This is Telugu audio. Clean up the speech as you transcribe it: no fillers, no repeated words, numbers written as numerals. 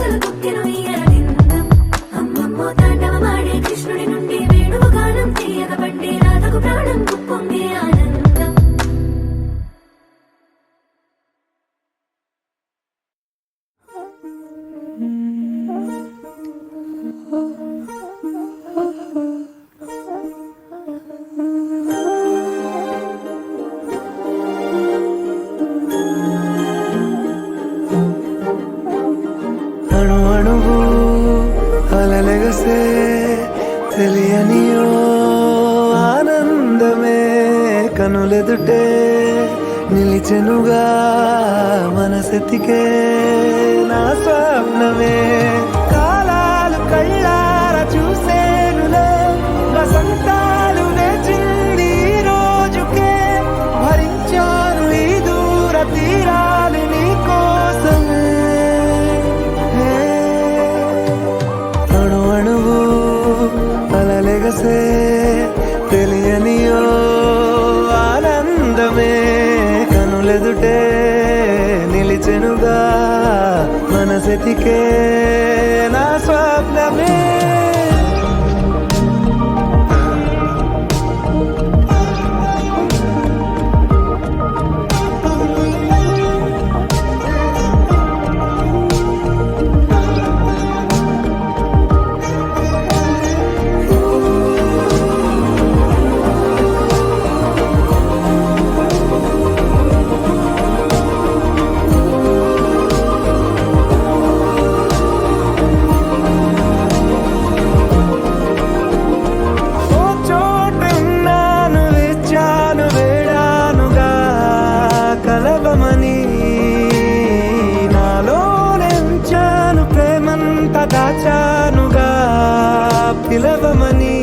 దేవతలు తొక్కెను ఇయ్యలిందం అమ్మమ్మో తాండవమాడే కృష్ణుడి నుండి వేణువు గానం తీయగ పట్టి రాధకు ప్రాణం పొంగే ఆనందం. అణు అణువు అలలెగసే తెలియనియో ఆనందమే కనులెదుటే నిలిచెనుగా మనసెతికే నా స్వప్నమే కాలాలు కళ్ళార చూసేనులే వసంతాలు వేచింది ఈ రోజుకే భరించాను ఈ దూర తీరాలు నీ కోసమే అణు అణువు అలలెగసే తెలియనియో ఆనందమే కనులెదుటే నిలిచెనుగా మనసెతికే నా స్వప్నమే దాచానుగా పిలవమని